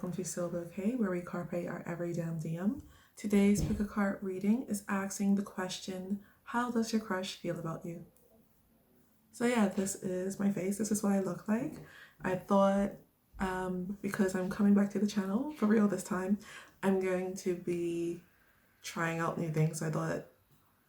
welcome to Soul Bouquet, where we carpe our every damn diem. Today's pick a card reading is asking the question, how does your crush feel about you? So yeah, this is my face. This is what I look like. I thought, because I'm coming back to the channel for real this time, I'm going to be trying out new things. I thought,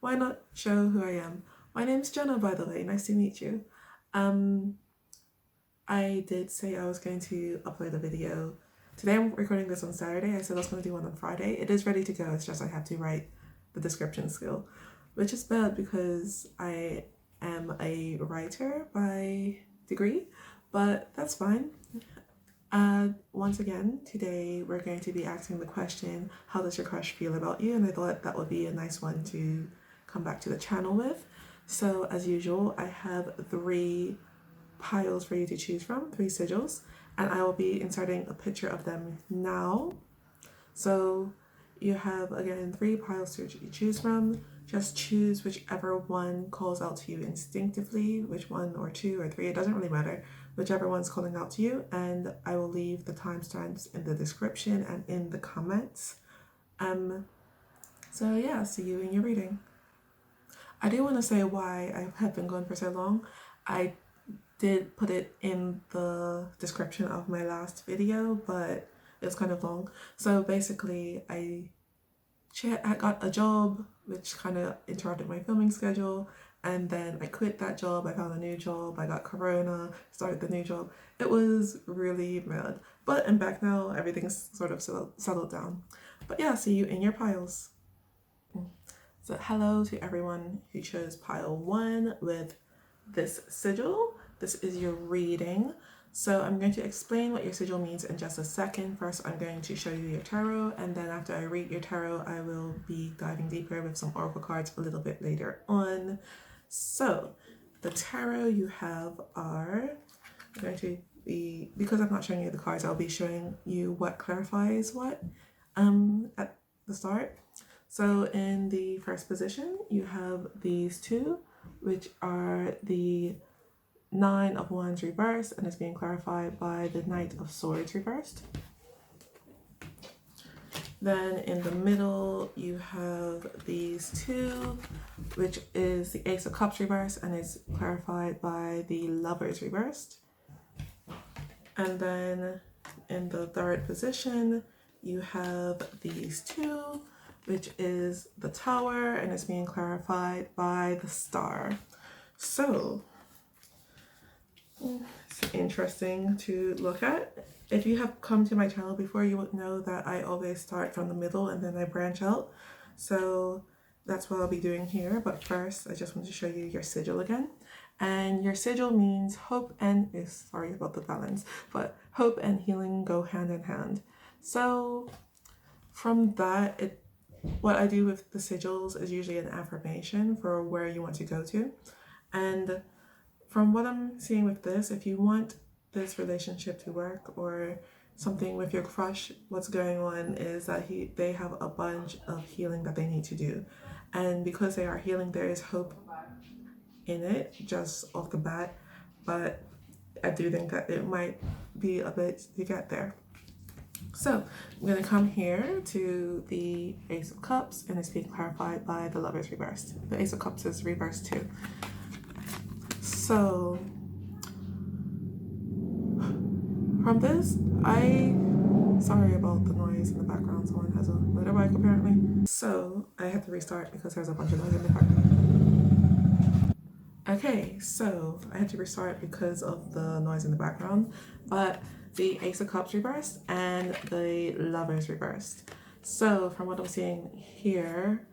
why not show who I am? My name's Jenna, by the way. Nice to meet you. I did say I was going to upload a video. Today I'm recording this on Saturday. I said I was going to do one on Friday. It is ready to go. It's just I have to write the description still, which is bad because I am a writer by degree, but that's fine. Once again, today we're going to be asking the question, how does your crush feel about you? And I thought that would be a nice one to come back to the channel with. So as usual, I have 3 piles for you to choose from, 3 sigils, and I will be inserting a picture of them now. So you have again 3 piles to choose from. Just choose whichever one calls out to you instinctively, which one or 2 or 3, it doesn't really matter, whichever one's calling out to you, and I will leave the timestamps in the description and in the comments. So yeah, see you in your reading. I do want to say why I have been gone for so long. I did put it in the description of my last video, but it's kind of long. So basically I got a job which kind of interrupted my filming schedule, and then I quit that job. I found a new job. I got corona, started the new job. It was really mad, but I'm back now. Everything's sort of settled down. But yeah, see you in your piles. So hello to everyone who chose pile 1 with this sigil. This is your reading. So I'm going to explain what your sigil means in just a second. First, I'm going to show you your tarot, and then after I read your tarot, I will be diving deeper with some oracle cards a little bit later on. So the tarot you have are going to be, because I'm not showing you the cards, I'll be showing you what clarifies what at the start. So in the first position, you have these 2, which are the 9 of Wands reversed, and it's being clarified by the Knight of Swords reversed. Then in the middle, you have these 2, which is the Ace of Cups reversed, and it's clarified by the Lovers reversed. And then in the third position, you have these 2, which is the Tower, and it's being clarified by the Star. So it's interesting to look at. If you have come to my channel before, you would know that I always start from the middle and then I branch out. So that's what I'll be doing here. But first, I just want to show you your sigil again. And your sigil means hope and, sorry about the balance, but hope and healing go hand in hand. So from that, what I do with the sigils is usually an affirmation for where you want to go to. And from what I'm seeing with this, if you want this relationship to work or something with your crush, what's going on is that they have a bunch of healing that they need to do. And because they are healing, there is hope in it just off the bat. But I do think that it might be a bit to get there. So I'm going to come here to the Ace of Cups, and it's being clarified by the Lovers reversed. The Ace of Cups is reversed too. So from this, sorry about the noise in the background. Someone has a motorbike apparently. So I had to restart because there's a bunch of noise in the background. Okay, so I had to restart because of the noise in the background, but the Ace of Cups reversed and the Lovers reversed. So from what I'm seeing here,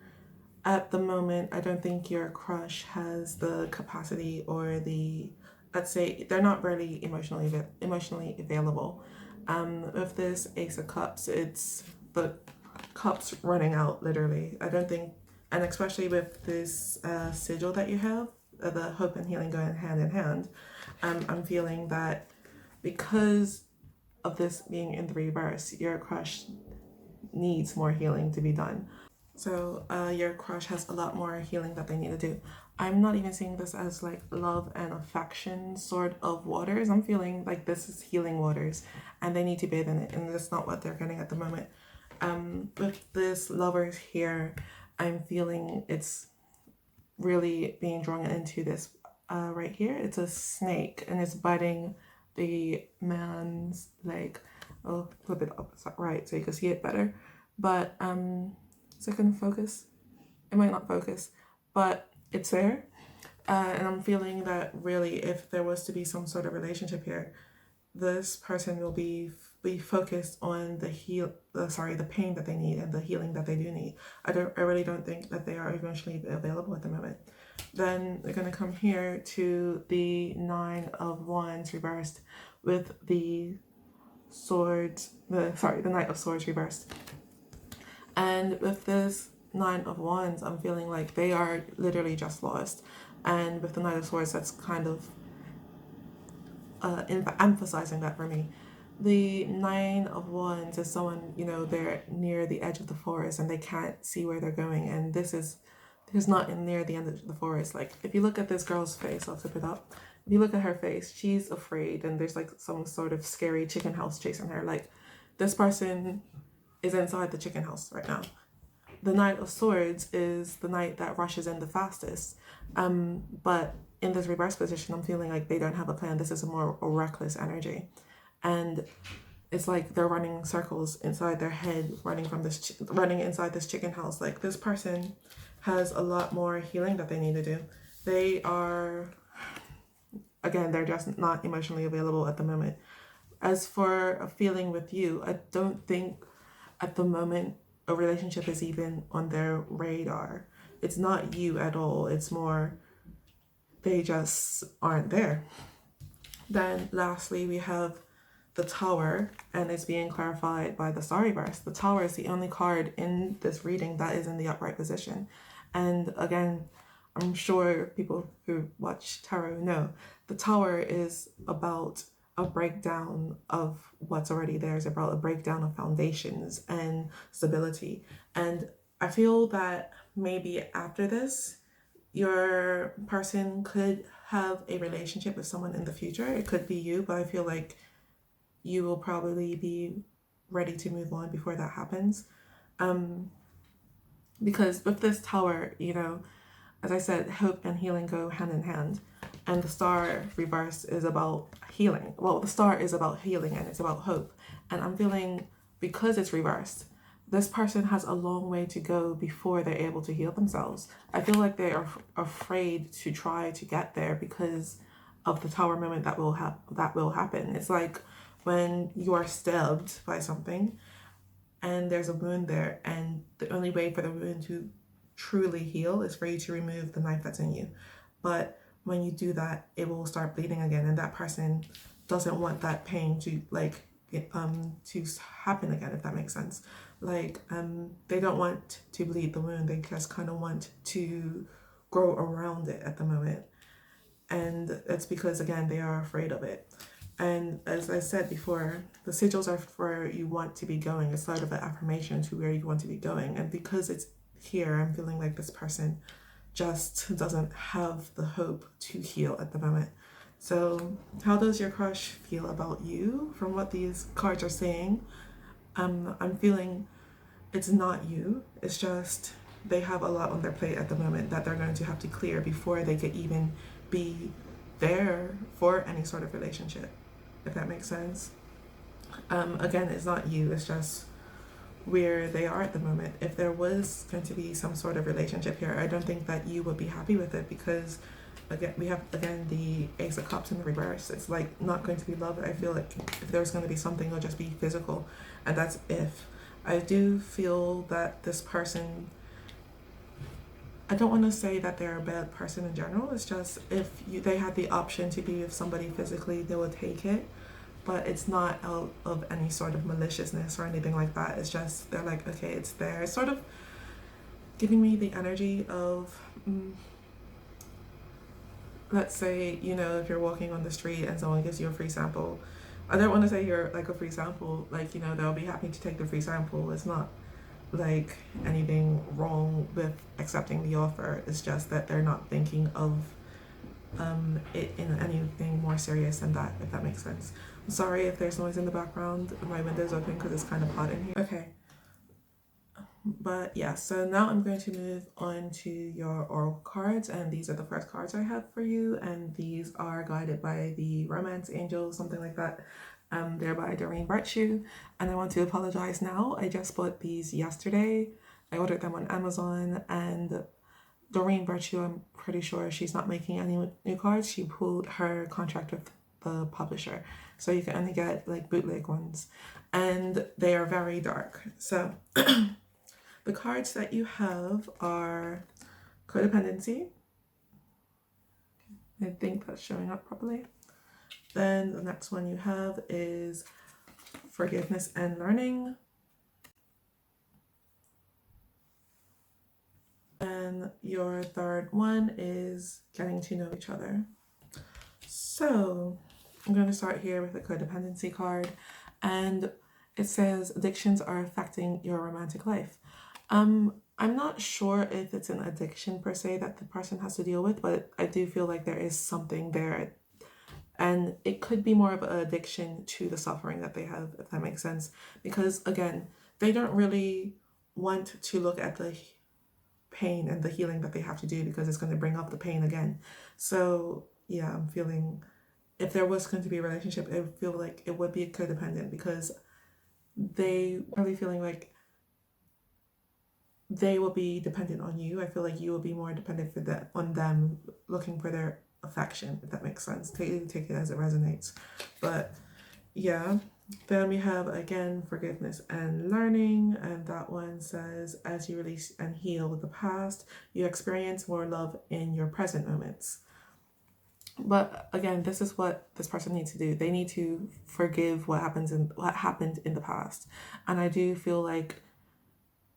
at the moment, I don't think your crush has the capacity or the, let's say, they're not really emotionally available. With this Ace of Cups, it's the cups running out, literally. I don't think, and especially with this sigil that you have, the hope and healing going hand in hand, I'm feeling that because of this being in the reverse, your crush needs more healing to be done. So your crush has a lot more healing that they need to do. I'm not even seeing this as like love and affection sort of waters. I'm feeling like this is healing waters and they need to bathe in it, and that's not what they're getting at the moment. With this lovers here, I'm feeling it's really being drawn into this right here. It's a snake and it's biting the man's leg. I'll flip it up right so you can see it better. But is it gonna focus? It might not focus, but it's there. And I'm feeling that really, if there was to be some sort of relationship here, this person will be focused on the pain that they need and the healing that they do need. I really don't think that they are eventually available at the moment. Then they're gonna come here to the 9 of Wands reversed with the Knight of Swords reversed. And with this 9 of Wands, I'm feeling like they are literally just lost. And with the Knight of Swords, that's kind of emphasizing that for me. The 9 of Wands is someone, they're near the edge of the forest and they can't see where they're going. And this is not near the end of the forest. Like, if you look at this girl's face, I'll flip it up. If you look at her face, she's afraid and there's like some sort of scary chicken house chasing her. Like, this person is inside the chicken house right now. The Knight of Swords is the knight that rushes in the fastest. But in this reverse position, I'm feeling like they don't have a plan. This is a more reckless energy. And it's like they're running circles inside their head, running inside this chicken house. Like, this person has a lot more healing that they need to do. They are, again, they're just not emotionally available at the moment. As for a feeling with you, I don't think at the moment a relationship is even on their radar. It's not you at all. It's more they just aren't there. Then lastly, we have the Tower, and it's being clarified by the Star reverse. The Tower is the only card in this reading that is in the upright position. And again, I'm sure people who watch tarot know the Tower is about a breakdown of what's already there. It's about a breakdown of foundations and stability. And I feel that maybe after this, your person could have a relationship with someone in the future. It could be you, but I feel like you will probably be ready to move on before that happens. Because with this Tower, as I said, hope and healing go hand in hand. And the Star reverse is about healing. Well, the Star is about healing and it's about hope. And I'm feeling, because it's reversed, this person has a long way to go before they're able to heal themselves. I feel like they are afraid to try to get there because of the Tower moment that will happen. It's like when you are stabbed by something and there's a wound there, and the only way for the wound to truly heal is for you to remove the knife that's in you. But when you do that, it will start bleeding again, and that person doesn't want that pain to to happen again, if that makes sense. They don't want to bleed the wound, they just kind of want to grow around it at the moment. And it's because, again, they are afraid of it. And as I said before, the sigils are for you want to be going. It's sort of an affirmation to where you want to be going. And because it's here, I'm feeling like this person just doesn't have the hope to heal at the moment. So how does your crush feel about you from what these cards are saying? I'm feeling it's not you. It's just they have a lot on their plate at the moment that they're going to have to clear before they could even be there for any sort of relationship, if that makes sense. Again, it's not you. It's just where they are at the moment. If there was going to be some sort of relationship here, I don't think that you would be happy with it, because again, we have the Ace of Cups in the reverse. It's like not going to be love. I feel like if there's going to be something, it'll just be physical, and that's if. I do feel that this person, I don't want to say that they're a bad person in general. It's just if they had the option to be with somebody physically, they would take it. But it's not out of any sort of maliciousness or anything like that. It's just they're like, okay, it's there. It's sort of giving me the energy of, let's say, if you're walking on the street and someone gives you a free sample. I don't want to say you're like a free sample, they'll be happy to take the free sample. It's not like anything wrong with accepting the offer. It's just that they're not thinking of it in anything more serious than that, if that makes sense. I'm sorry if there's noise in the background. My window's open because it's kind of hot in here. Okay. But yeah, so now I'm going to move on to your oracle cards, and these are the first cards I have for you, and these are guided by the romance angel, something like that. They're by Rider-Waite, and I want to apologize now. I just bought these yesterday. I ordered them on Amazon, and Rider-Waite, I'm pretty sure she's not making any new cards. She pulled her contract with the publisher, so you can only get like bootleg ones, and they are very dark. So the cards that you have are codependency. I think that's showing up properly. Then the next one you have is forgiveness and learning. And your third one is getting to know each other. So I'm going to start here with the codependency card, and it says addictions are affecting your romantic life. I'm not sure if it's an addiction per se that the person has to deal with, but I do feel like there is something there, and it could be more of an addiction to the suffering that they have, if that makes sense. Because again, they don't really want to look at the pain and the healing that they have to do because it's going to bring up the pain again. So yeah, I'm feeling if there was going to be a relationship, I feel like it would be codependent because they really feeling like they will be dependent on you. I feel like you will be more dependent for that on them, looking for their affection, if that makes sense. Take it as it resonates. But yeah, then we have again forgiveness and learning, and that one says as you release and heal the past, you experience more love in your present moments. But again, this is what this person needs to do. They need to forgive what happened in the past. And I do feel like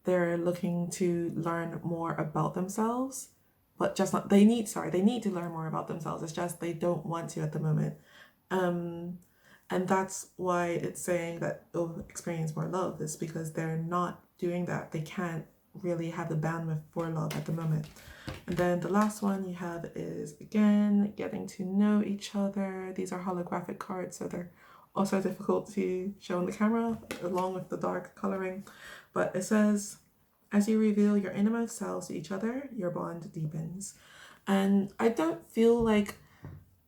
they're looking to learn more about themselves, but just not they need to learn more about themselves. It's just they don't want to at the moment. And that's why it's saying that they'll experience more love, is because they're not doing that. They can't really have the bandwidth for love at the moment. And then the last one you have is, again, getting to know each other. These are holographic cards, so they're also difficult to show on the camera, along with the dark coloring. But it says, as you reveal your innermost selves to each other, your bond deepens. And I don't feel like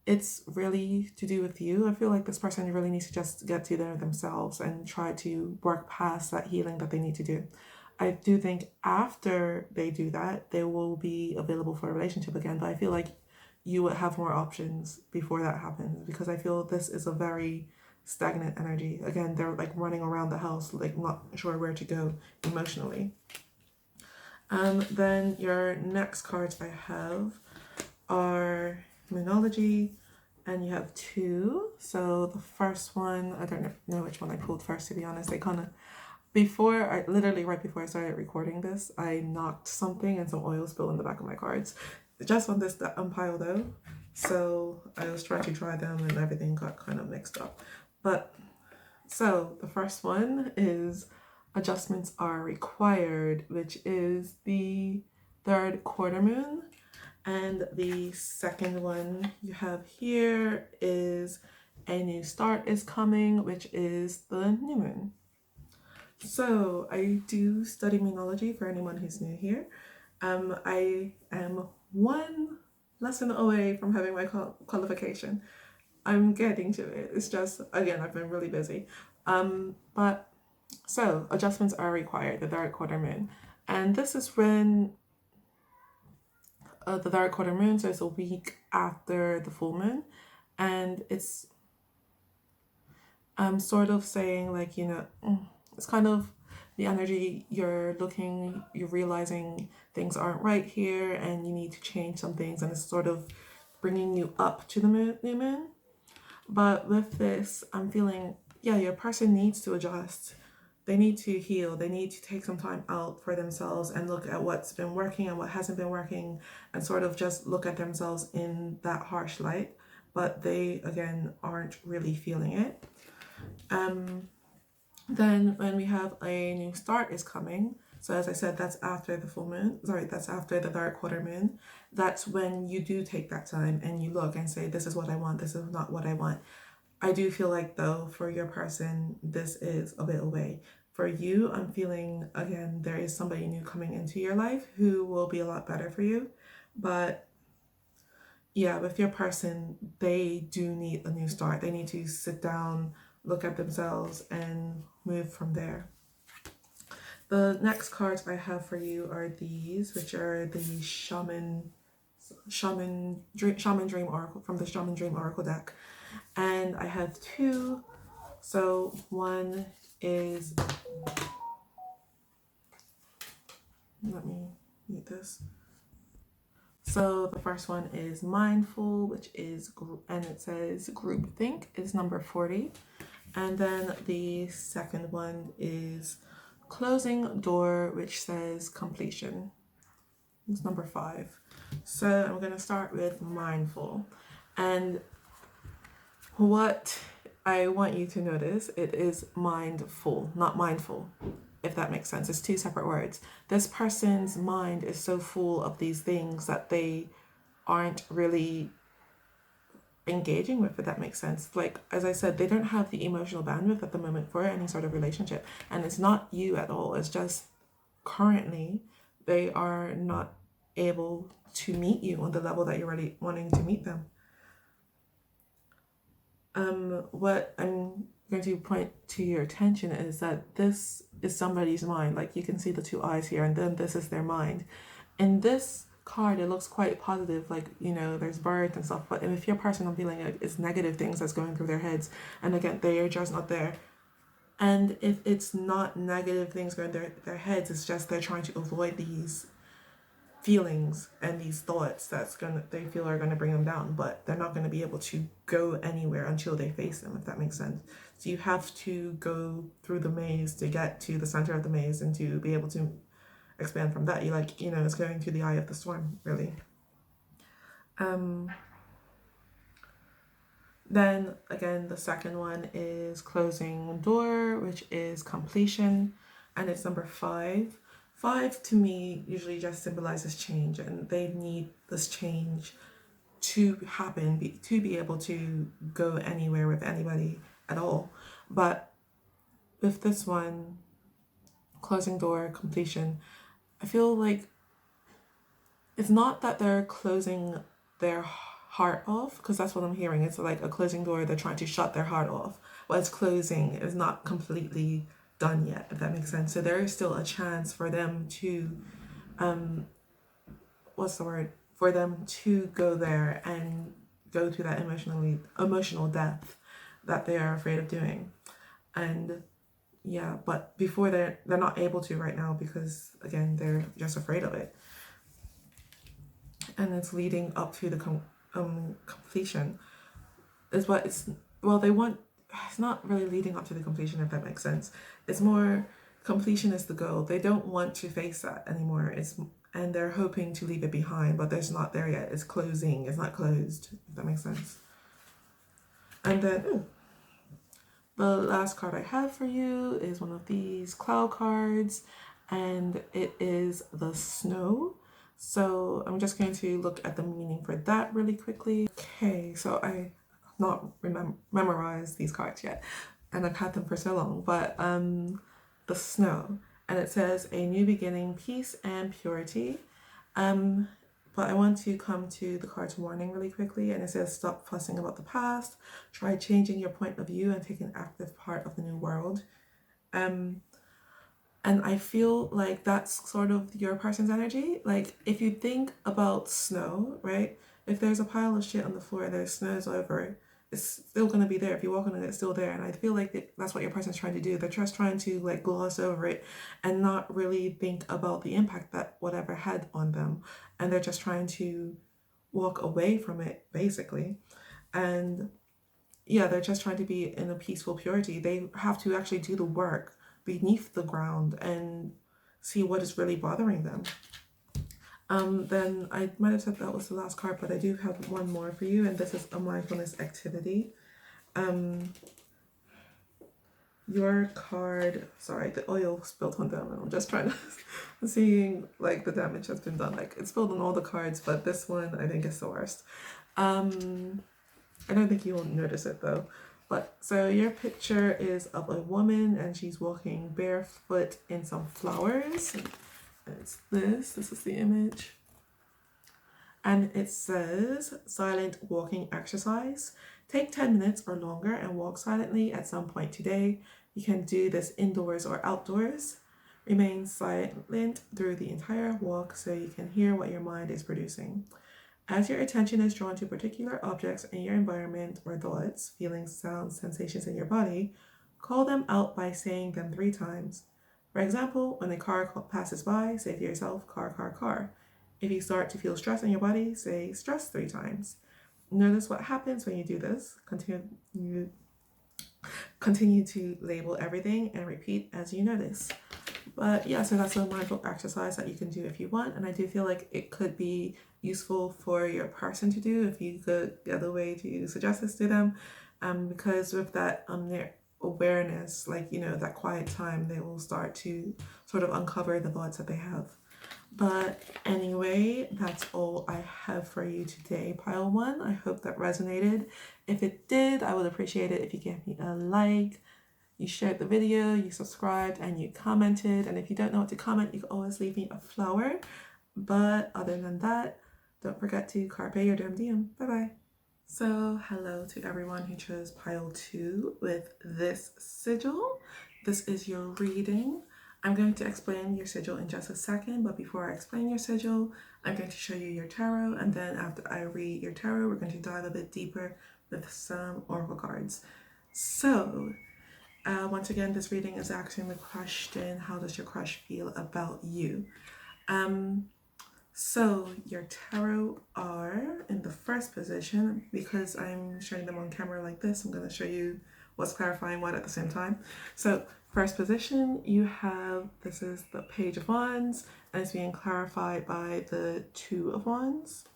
it's really to do with you. I feel like this person really needs to just get to know themselves and try to work past that healing that they need to do. I do think after they do that, they will be available for a relationship again, but I feel like you would have more options before that happens, because I feel this is a very stagnant energy. Again, they're like running around the house, like not sure where to go emotionally. Then your next cards I have are Moonology, and you have two. So the first one, I don't know which one I pulled first, to be honest. They kind of, literally right before I started recording this, I knocked something and some oil spilled in the back of my cards. Just on this pile though. So I was trying to dry them and everything got kind of mixed up. But so the first one is adjustments are required, which is the third quarter moon. And the second one you have here is a new start is coming, which is the new moon. So I do study Moonology for anyone who's new here. I am one lesson away from having my qualification. I'm getting to it. It's just, again, I've been really busy. But so adjustments are required, the third quarter moon. And this is when the third quarter moon, so it's a week after the full moon, and it's sort of saying like, it's kind of the energy you're realizing things aren't right here and you need to change some things, and it's sort of bringing you up to the new moon. But with this, I'm feeling, your person needs to adjust. They need to heal. They need to take some time out for themselves and look at what's been working and what hasn't been working, and sort of just look at themselves in that harsh light. But they, again, aren't really feeling it. Then when we have a new start is coming, So as I said, that's after the full moon. Sorry, that's after the dark quarter moon. That's when you do take that time and you look and say, this is what I want, this is not what I want. I do feel like, though, for your person, this is a bit away. For you, I'm feeling, again, there is somebody new coming into your life who will be a lot better for you. But yeah, with your person, they do need a new start. They need to sit down, look at themselves, and move from there. The next cards I have for you are these, which are the Shaman Dream Oracle, from the Shaman Dream Oracle deck. And I have two. So one is, let me mute this. So the first one is Mindful, which is, and it says Group Think is number 40. And then the second one is Closing Door, which says Completion. It's number 5. So I'm going to start with Mindful. And what I want you to notice, it is mindful, not mindful, if that makes sense. It's two separate words. This person's mind is so full of these things that they aren't really engaging with, if that makes sense. Like, as I said, they don't have the emotional bandwidth at the moment for any sort of relationship. And it's not you at all. It's just currently they are not able to meet you on the level that you're really wanting to meet them. What I'm going to point to your attention is that this is somebody's mind. Like, you can see the two eyes here, and then this is their mind. In this card, it looks quite positive, like, you know, there's birds and stuff, but if your person, I'm feeling like it's negative things that's going through their heads, and again, they are just not there. And if it's not negative things going through their heads, it's just they're trying to avoid these feelings and these thoughts they feel are gonna bring them down, but they're not gonna be able to go anywhere until they face them, if that makes sense. So you have to go through the maze to get to the center of the maze and to be able to expand from that. It's going to the eye of the storm, really. Then again, the second one is Closing Door, which is Completion, and it's number 5. 5 to me usually just symbolizes change, and they need this change to happen, to be able to go anywhere with anybody at all. But with this one, Closing Door, Completion, I feel like it's not that they're closing their heart off, because that's what I'm hearing. It's like a closing door, they're trying to shut their heart off, but it's closing, is not completely done yet, if that makes sense. So there is still a chance for them to for them to go there and go to that emotional depth that they are afraid of doing. And yeah, but before they're not able to right now, because again, they're just afraid of it. And it's leading up to the completion is what it's, well, they want, it's not really leading up to the completion, if that makes sense. It's more, completion is the goal. They don't want to face that anymore. And they're hoping to leave it behind, but it's not there yet. It's closing, it's not closed, if that makes sense. And then the last card I have for you is one of these cloud cards, and it is the Snow. So I'm just going to look at the meaning for that really quickly. Okay, so I not memorized these cards yet, and I've had them for so long, but the Snow, and it says a new beginning, peace and purity. But I want to come to the card's warning really quickly, and it says stop fussing about the past, try changing your point of view and take an active part of the new world. And I feel like that's sort of your person's energy. Like, if you think about snow, right? If there's a pile of shit on the floor and there's snows over it, it's still going to be there. If you walk on it, it's still there. And I feel like that's what your person's trying to do. They're just trying to like gloss over it and not really think about the impact that whatever had on them. And they're just trying to walk away from it, basically. And yeah, they're just trying to be in a peaceful purity. They have to actually do the work beneath the ground and see what is really bothering them. Then I might have said that was the last card, but I do have one more for you, and this is a mindfulness activity. your card, sorry, the oil spilled on them, and I'm just trying to seeing like the damage that's been done. Like, it's spilled on all the cards, but this one I think is the worst. I don't think you will notice it though. But so your picture is of a woman and she's walking barefoot in some flowers. And it's this is the image. And it says silent walking exercise. Take 10 minutes or longer and walk silently at some point today. You can do this indoors or outdoors. Remain silent through the entire walk so you can hear what your mind is producing. As your attention is drawn to particular objects in your environment or thoughts, feelings, sounds, sensations in your body, call them out by saying them 3 times. For example, when a car passes by, say to yourself, car, car, car. If you start to feel stress in your body, say stress 3 times. Notice what happens when you do this. Continue to label everything and repeat as you notice. But yeah, so that's a mindful exercise that you can do if you want. And I do feel like it could be useful for your person to do if you could get a way to suggest this to them. Because with that their awareness, like, you know, that quiet time, they will start to sort of uncover the thoughts that they have. But anyway, that's all I have for you today, Pile 1. I hope that resonated. If it did, I would appreciate it if you gave me a like, you shared the video, you subscribed, and you commented. And if you don't know what to comment, you can always leave me a flower. But other than that, don't forget to carpe your diem. Bye-bye. So hello to everyone who chose Pile 2 with this sigil. This is your reading. I'm going to explain your sigil in just a second, but before I explain your sigil, I'm going to show you your tarot, and then after I read your tarot, we're going to dive a bit deeper with some oracle cards. So, once again, this reading is asking the question, how does your crush feel about you? So your tarot are in the first position. Because I'm showing them on camera like this, I'm going to show you what's clarifying what at the same time. So first position, you have, this is the Page of Wands, and it's being clarified by the Two of Wands.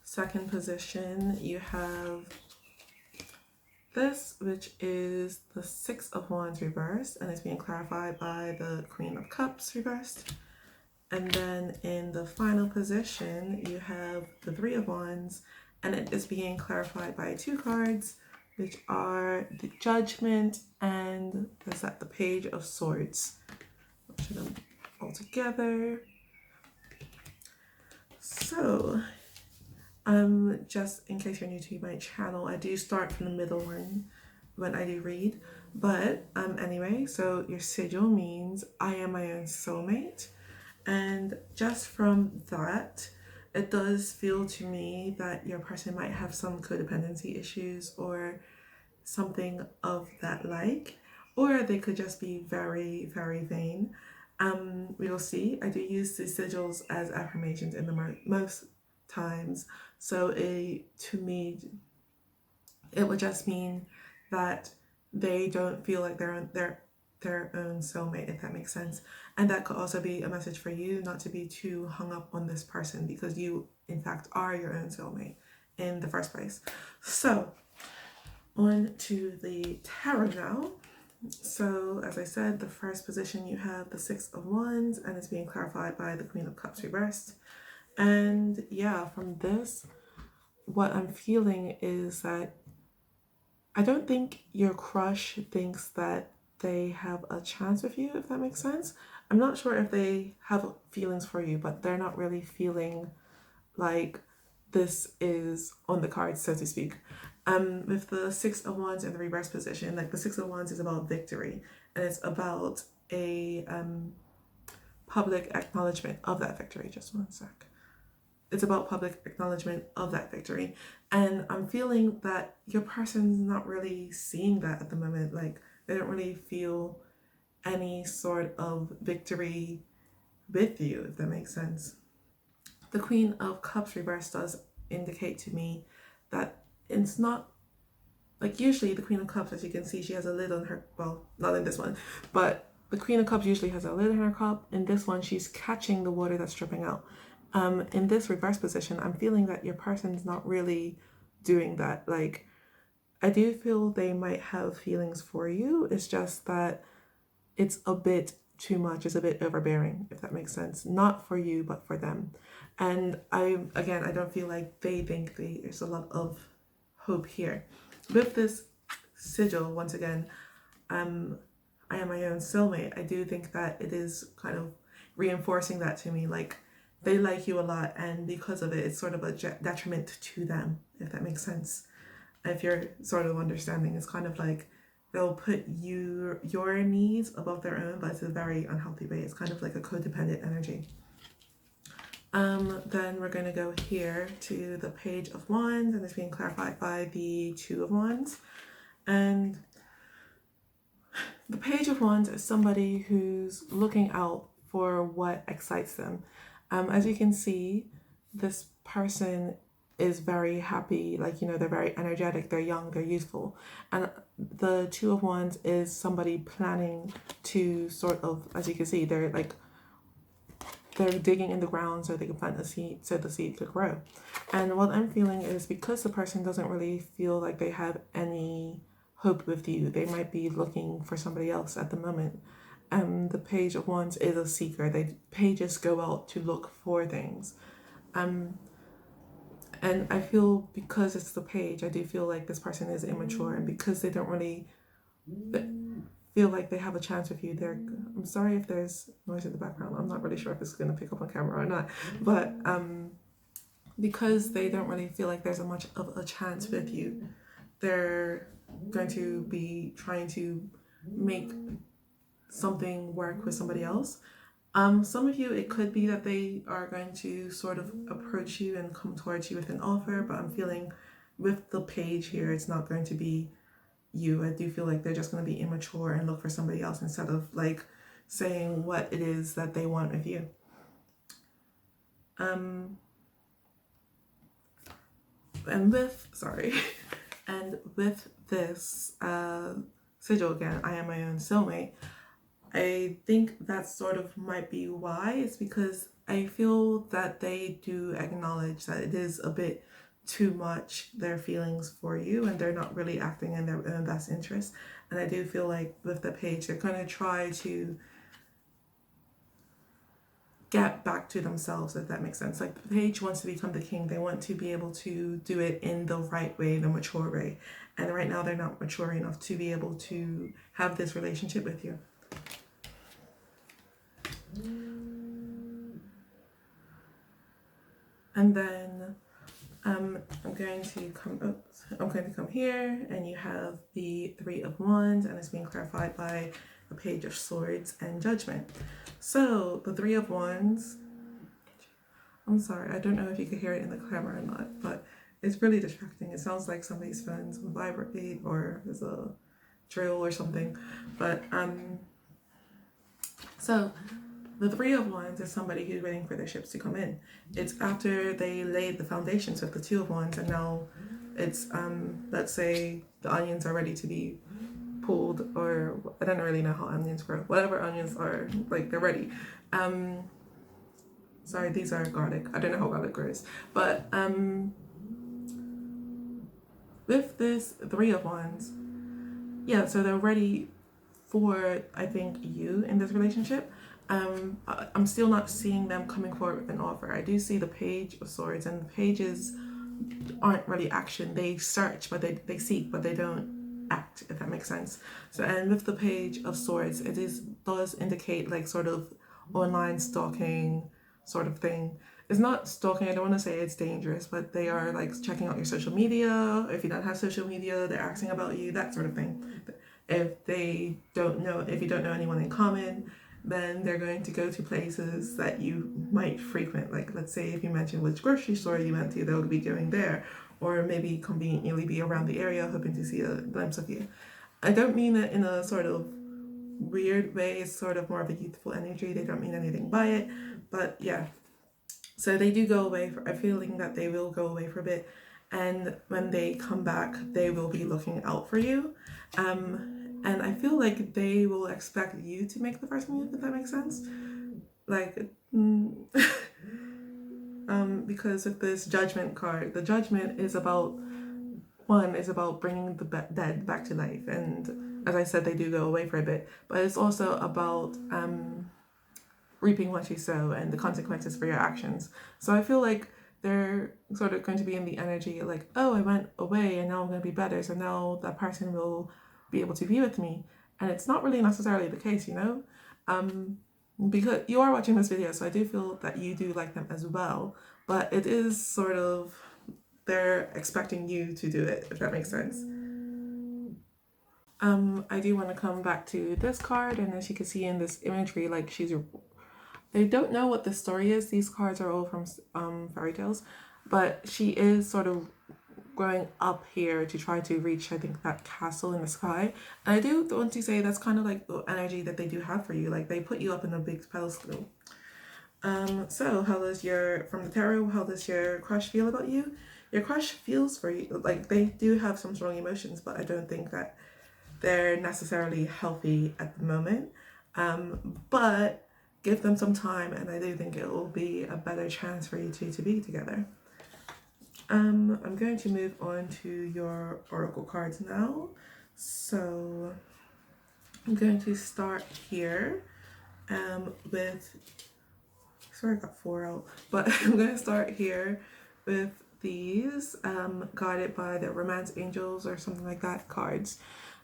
Second position, you have this, which is the Six of Wands reversed, and it's being clarified by the Queen of Cups reversed. And then in the final position, you have the Three of Wands, and it is being clarified by 2 cards, which are the Judgment and there's that the Page of Swords. I'll show them all together. So, just in case you're new to my channel, I do start from the middle one when I do read. But anyway, so your sigil means I am my own soulmate. And just from that, it does feel to me that your person might have some codependency issues or something of that like, or they could just be very, very vain. We will see. I do use the sigils as affirmations in the most times. So to me, it would just mean that they don't feel like they're their own soulmate, if that makes sense. And that could also be a message for you not to be too hung up on this person, because you in fact are your own soulmate in the first place. So on to the tarot now. So as I said, the first position you have the Six of Wands, and it's being clarified by the Queen of Cups reversed. And yeah, from this, what I'm feeling is that I don't think your crush thinks that they have a chance with you, if that makes sense. I'm not sure if they have feelings for you, but they're not really feeling like this is on the cards, so to speak. With the Six of Wands in the reverse position, like the Six of Wands is about victory, and it's about a public acknowledgement of that victory. Just one sec. It's about public acknowledgement of that victory. And I'm feeling that your person's not really seeing that at the moment. Like, they don't really feel any sort of victory with you, if that makes sense. The Queen of Cups reverse does indicate to me that it's not, like, usually the Queen of Cups, as you can see, she has a lid on her, well, not in this one, but the Queen of Cups usually has a lid on her cup. In this one, she's catching the water that's dripping out. In this reverse position, I'm feeling that your person's not really doing that. Like, I do feel they might have feelings for you. It's just that it's a bit too much. It's a bit overbearing, if that makes sense. Not for you, but for them. And I don't feel like they think there's a lot of hope here. With this sigil, once again, I am my own soulmate. I do think that it is kind of reinforcing that to me. Like, they like you a lot, and because of it, it's sort of a detriment to them, if that makes sense. If you're sort of understanding, it's kind of like they'll put your needs above their own, but it's a very unhealthy way. It's kind of like a codependent energy. Then we're going to go here to the Page of Wands, and it's being clarified by the Two of Wands. And the Page of Wands is somebody who's looking out for what excites them. As you can see, this person is very happy, like, you know, they're very energetic, they're young, they're youthful. And the Two of Wands is somebody planning to sort of, as you can see, they're digging in the ground so they can plant a seed, so the seed could grow. And what I'm feeling is, because the person doesn't really feel like they have any hope with you, they might be looking for somebody else at the moment. The Page of Wands is a seeker. Pages go out to look for things. And I feel, because it's the page, I do feel like this person is immature, and because they don't really feel like they have a chance with you, I'm sorry if there's noise in the background. I'm not really sure if it's going to pick up on camera or not, but because they don't really feel like there's much of a chance with you, they're going to be trying to make something work with somebody else. Some of you, it could be that they are going to sort of approach you and come towards you with an offer, but I'm feeling with the page here, it's not going to be you. I do feel like they're just going to be immature and look for somebody else instead of like saying what it is that they want with you. And with this sigil again, I am my own soulmate. I think that sort of might be why. It's because I feel that they do acknowledge that it is a bit too much, their feelings for you, and they're not really acting in their own best interest. And I do feel like with the page, they're going to try to get back to themselves, if that makes sense. Like, the page wants to become the king. They want to be able to do it in the right way, the mature way. And right now they're not mature enough to be able to have this relationship with you. And then I'm going to come here, and you have the Three of Wands, and it's being clarified by the Page of Swords and Judgment. So the Three of Wands, I'm sorry, I don't know if you can hear it in the camera or not, but it's really distracting. It sounds like somebody's phones will vibrate, or there's a drill or something. But so the Three of Wands is somebody who's waiting for their ships to come in. It's after they laid the foundations with the Two of Wands, and now it's, let's say the onions are ready to be pulled, or I don't really know how onions grow. Whatever onions are, like, they're ready. Sorry, these are garlic. I don't know how garlic grows. But with this Three of Wands, yeah, so they're ready for, I think, you in this relationship. I'm still not seeing them coming forward with an offer. I do see the Page of Swords, and the pages aren't really action. They search, but they seek, but they don't act, if that makes sense. So, and with the Page of Swords, it does indicate like sort of online stalking sort of thing. It's not stalking, I don't want to say it's dangerous, but they are like checking out your social media. If you don't have social media, they're asking about you, that sort of thing. If you don't know anyone in common, then they're going to go to places that you might frequent. Like, let's say if you mentioned which grocery store you went to, they'll be going there, or maybe conveniently be around the area hoping to see a glimpse of you. I don't mean it in a sort of weird way. It's sort of more of a youthful energy. They don't mean anything by it, but yeah. So they do go away for a feeling that they will go away for a bit, and when they come back, they will be looking out for you. And I feel like they will expect you to make the first move, if that makes sense. Like, because of this Judgment card, the Judgment is about one is about bringing the dead back to life, and as I said, they do go away for a bit, but it's also about reaping what you sow and the consequences for your actions. So I feel like they're sort of going to be in the energy like, oh, I went away and now I'm going to be better, so now that person will be able to be with me. And it's not really necessarily the case, you know? Because you are watching this video, so I do feel that you do like them as well, but it is sort of, they're expecting you to do it, if that makes sense. I do want to come back to this card, and as you can see in this imagery, like I don't know what the story is. These cards are all from fairy tales, but she is sort of growing up here to try to reach, I think, that castle in the sky. And I do want to say that's kind of like the energy that they do have for you. Like they put you up in a big pedestal. So how does from the tarot, how does your crush feel about you? Your crush feels for you, like they do have some strong emotions, but I don't think that they're necessarily healthy at the moment. But give them some time, and I do think it will be a better chance for you two to be together. I'm going to move on to your oracle cards now. So I'm going to start here with, sorry I got 4 out, but I'm going to start here with these guided by the romance angels or something like that cards.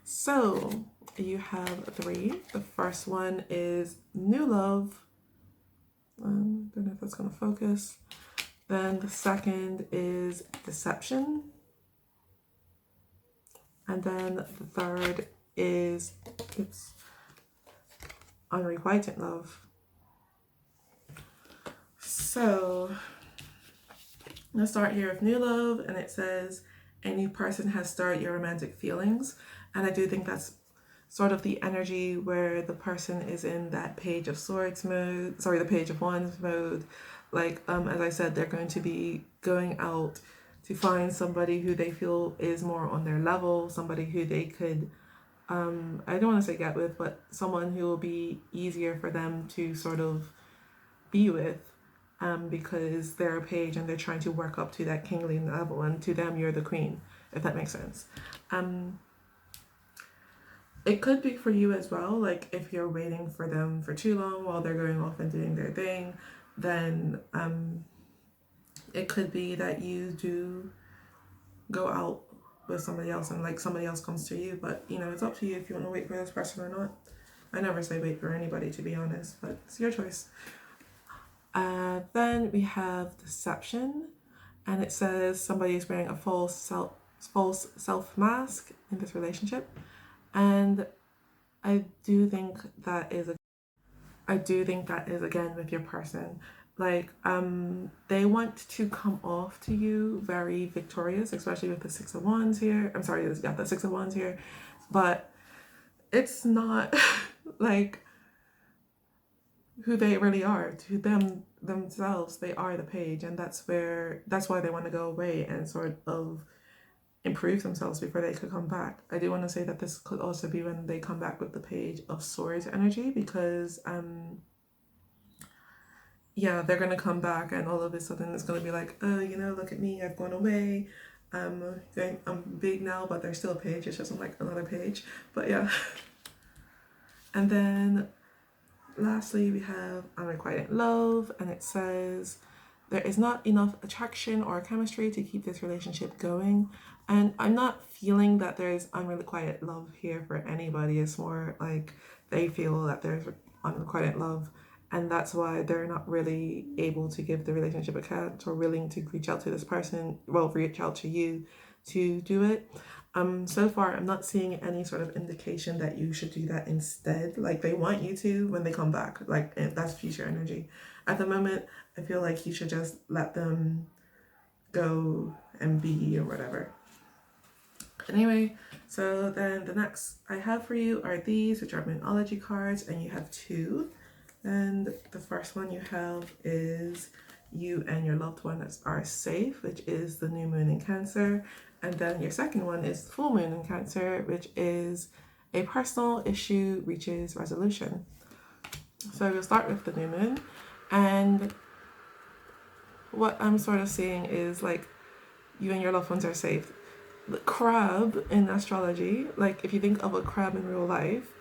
So you have 3. The first one is new love. Don't know if that's going to focus. Then the second is deception. And then the third is, unrequited love. So let's start here with new love, and it says a new person has stirred your romantic feelings. And I do think that's sort of the energy where the person is in that Page of Swords mode, sorry, the Page of Wands mode. Like, as I said, they're going to be going out to find somebody who they feel is more on their level, somebody who they could, I don't want to say get with, but someone who will be easier for them to sort of be with, because they're a page and they're trying to work up to that kingly level, and to them, you're the queen, if that makes sense. It could be for you as well, like if you're waiting for them for too long while they're going off and doing their thing, then it could be that you do go out with somebody else and like somebody else comes to you, but you know, it's up to you if you want to wait for this person or not. I never say wait for anybody, to be honest, but it's your choice. Then we have deception, and it says somebody is wearing a false self mask in this relationship. And I do think that is again with your person, like they want to come off to you very victorious, especially with the 6 of Wands here. I'm sorry, the 6 of Wands here, but it's not like who they really are. To themselves, they are the page, and that's why they want to go away and sort of improve themselves before they could come back. I do want to say that this could also be when they come back with the Page of Swords energy, because yeah, they're gonna come back and all of a sudden it's gonna be like, oh, you know, look at me, I've gone away, I'm big now, but they're still a page, it's just like another page. But yeah. And then lastly we have unrequited love, and it says there is not enough attraction or chemistry to keep this relationship going. And I'm not feeling that there's unrequited love here for anybody. It's more like they feel that there's unrequited love, and that's why they're not really able to give the relationship a chance or willing to reach out to this person, well, reach out to you to do it. So far, I'm not seeing any sort of indication that you should do that instead. Like they want you to when they come back, like that's future energy. At the moment, I feel like you should just let them go and be or whatever. Anyway, so then the next I have for you are these, which are Moonology cards, and you have 2. And the first one you have is you and your loved ones are safe, which is the new moon in Cancer. And then your second one is full moon in Cancer, which is a personal issue reaches resolution. So we'll start with the new moon, and what I'm sort of seeing is like you and your loved ones are safe. the crab in astrology, like if you think of a crab in real life,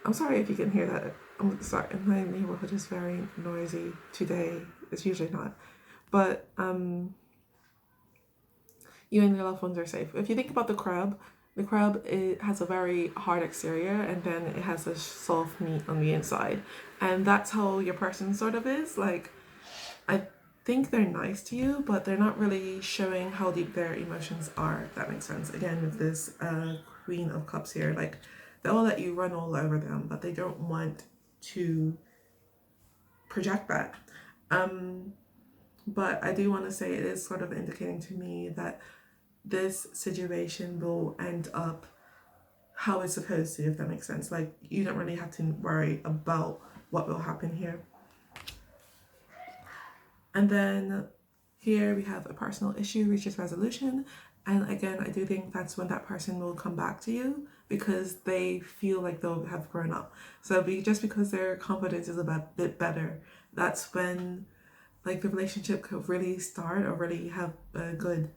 I'm sorry if you can hear that. I'm sorry, my neighborhood is very noisy today. It's usually not. But you and your loved ones are safe. If you think about the crab, it has a very hard exterior and then it has a soft meat on the inside. And that's how your person sort of is. Like, I think they're nice to you, but they're not really showing how deep their emotions are, if that makes sense. Again, with this Queen of Cups here, like, they'll let you run all over them, but they don't want to project that. But I do want to say it is sort of indicating to me that this situation will end up how it's supposed to, if that makes sense. Like, you don't really have to worry about what will happen here. And then here we have a personal issue reaches resolution. And again, I do think that's when that person will come back to you because they feel like they'll have grown up. So just because their confidence is a bit better, that's when like the relationship could really start or really have a good,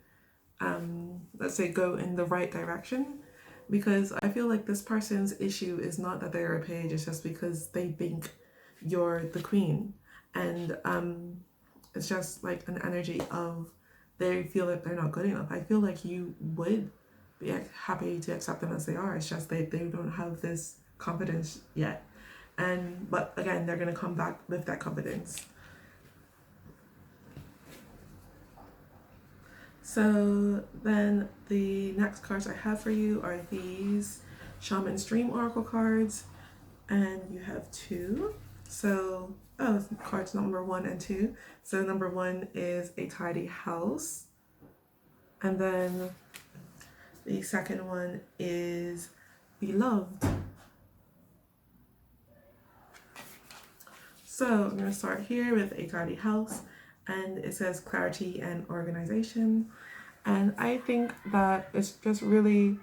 let's say, go in the right direction. Because I feel like this person's issue is not that they're a page, it's just because they think you're the queen. And it's just like an energy of they feel that they're not good enough. I feel like you would be happy to accept them as they are. It's just they don't have this confidence yet. But again, they're gonna come back with that confidence. So then the next cards I have for you are these Shaman's Dream Oracle cards, and you have two. So, cards number 1 and 2. So number 1 is a tidy house, and then the second one is beloved. So I'm going to start here with a tidy house, and it says clarity and organization. And I think that it's just really,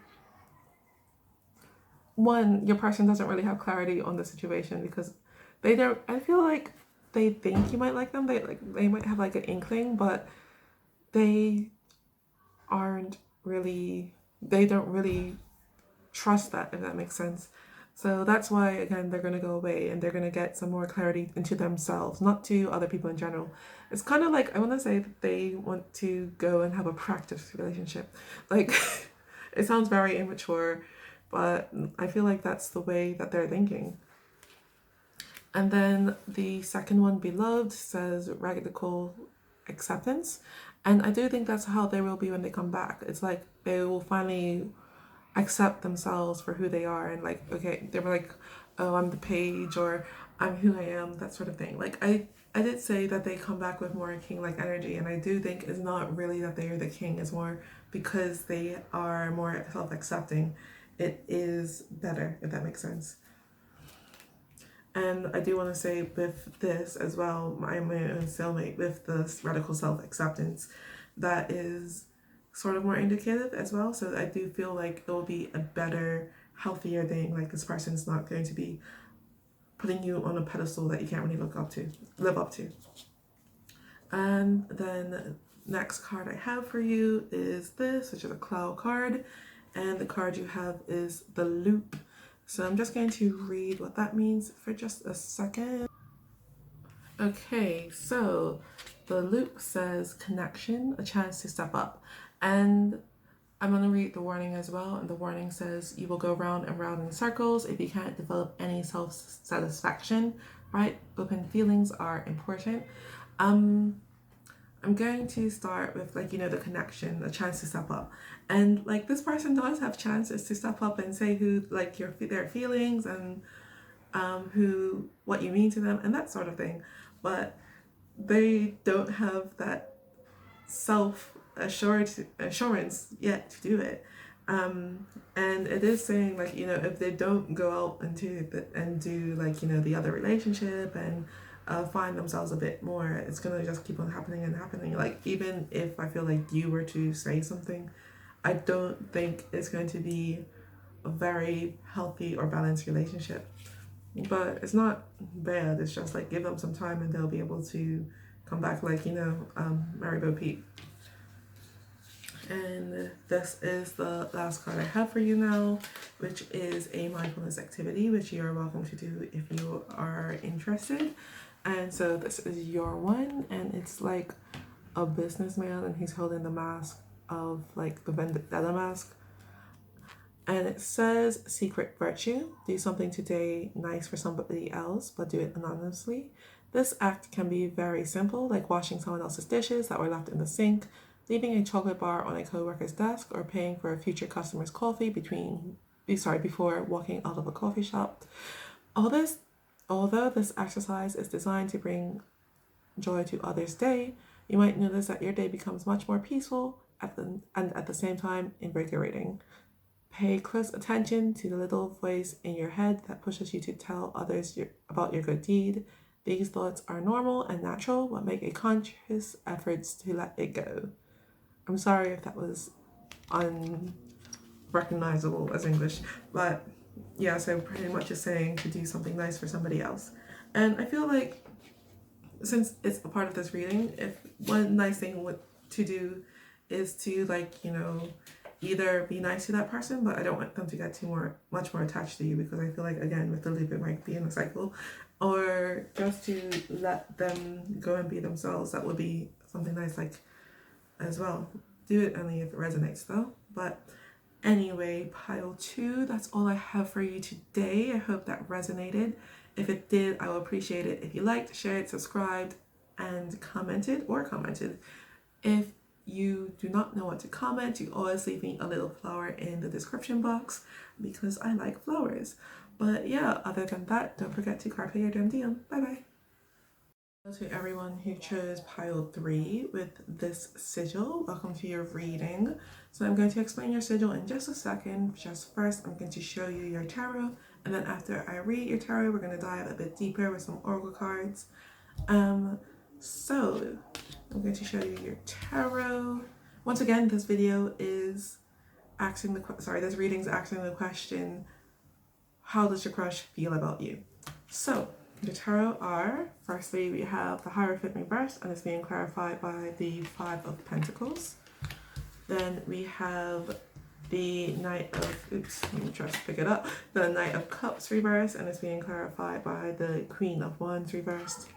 one, your person doesn't really have clarity on the situation because they don't, I feel like they think you might like them. They might have like an inkling, but they don't really trust that, if that makes sense. So that's why, again, they're going to go away and they're going to get some more clarity into themselves, not to other people in general. It's kind of like, I want to say that they want to go and have a practice relationship. Like, it sounds very immature, but I feel like that's the way that they're thinking. And then the second one, beloved, says radical acceptance. And I do think that's how they will be when they come back. It's like they will finally accept themselves for who they are, and like, okay, they were like, oh, I'm the page, or I'm who I am, that sort of thing. Like, I did say that they come back with more king-like energy, and I do think it's not really that they are the king, it's more because they are more self-accepting. It is better, if that makes sense. And I do want to say with this as well, I'm my own cellmate with this radical self-acceptance, that is sort of more indicative as well. So I do feel like it will be a better, healthier thing. Like, this person's not going to be putting you on a pedestal that you can't really live up to. And then next card I have for you is this, which is a cloud card. And the card you have is the loop. So I'm just going to read what that means for just a second. Okay, so the loop says connection, a chance to step up. And I'm going to read the warning as well. And the warning says you will go round and round in circles if you can't develop any self-satisfaction, right? Open feelings are important. I'm going to start with, like, the connection, a chance to step up. And like, this person does have chances to step up and say who, like, their feelings and what you mean to them and that sort of thing. But they don't have that assurance yet to do it. And it is saying, like, if they don't go out and do like, the other relationship and find themselves a bit more, it's gonna just keep on happening and happening. Like, even if I feel like you were to say something, I don't think it's going to be a very healthy or balanced relationship. But it's not bad. It's just like, give them some time and they'll be able to come back, like, Mary Bo Peep. And this is the last card I have for you now, which is a mindfulness activity, which you are welcome to do if you are interested. And so this is your one, and it's like a businessman, and he's holding the mask of like the vendetta mask. And it says secret virtue. Do something today nice for somebody else, but do it anonymously. This act can be very simple, like washing someone else's dishes that were left in the sink, leaving a chocolate bar on a coworker's desk, or paying for a future customer's coffee before walking out of a coffee shop. Although this exercise is designed to bring joy to others' day, you might notice that your day becomes much more peaceful and at the same time invigorating. Pay close attention to the little voice in your head that pushes you to tell others about your good deed. These thoughts are normal and natural, but make a conscious effort to let it go. I'm sorry if that was unrecognizable as English, but yeah, so pretty much just saying to do something nice for somebody else. And I feel like since it's a part of this reading, if one nice thing to do is to, like, you know, either be nice to that person, but I don't want them to get much more attached to you, because I feel like, again, with the loop it might be in a cycle, or just to let them go and be themselves. That would be something nice, like, as well. Do it only if it resonates though. But anyway, pile 2, that's all I have for you today. I hope that resonated. If it did, I will appreciate it if you liked, shared, subscribed, and commented. If you do not know what to comment, you always leave me a little flower in the description box, because I like flowers. But yeah, other than that, don't forget to carpe your diem. Bye bye. To everyone who chose pile 3 with this sigil, welcome to your reading. So I'm going to explain your sigil in just a second. Just first, I'm going to show you your tarot, and then after I read your tarot, we're going to dive a bit deeper with some oracle cards. So I'm going to show you your tarot. Once again, this video is this reading's asking the question, how does your crush feel about you? So the tarot are, firstly, we have the Hierophant reverse, and it's being clarified by the 5 of Pentacles. Then we have the Knight of, let me just pick it up, the Knight of Cups reverse, and it's being clarified by the Queen of Wands reversed.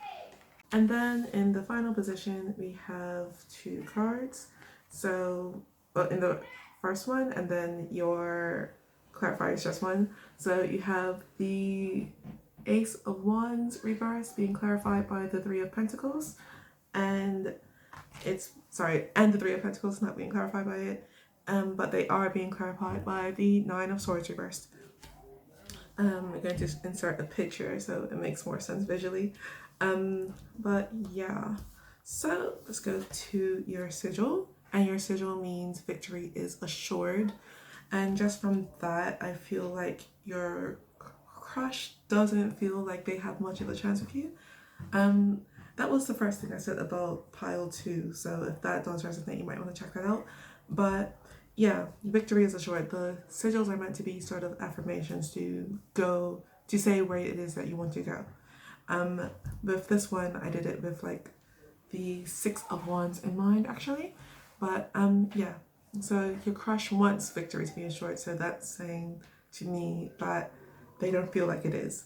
And then in the final position, we have 2 cards. So, in the first one, and then your clarifier is just one. So you have the Ace of Wands reverse being clarified by the 3 of Pentacles, and the 3 of Pentacles not being clarified by it, but they are being clarified by the 9 of Swords reversed. I'm going to insert a picture so it makes more sense visually. But yeah, so let's go to your sigil, and your sigil means victory is assured. And just from that, I feel like your crush doesn't feel like they have much of a chance with you. That was the first thing I said about pile 2, so if that does resonate, you might want to check that out. But yeah, victory is assured. The sigils are meant to be sort of affirmations to say where it is that you want to go. With this one, I did it with like the 6 of Wands in mind, actually. But yeah, so your crush wants victory to be assured, so that's saying to me that they don't feel like it is.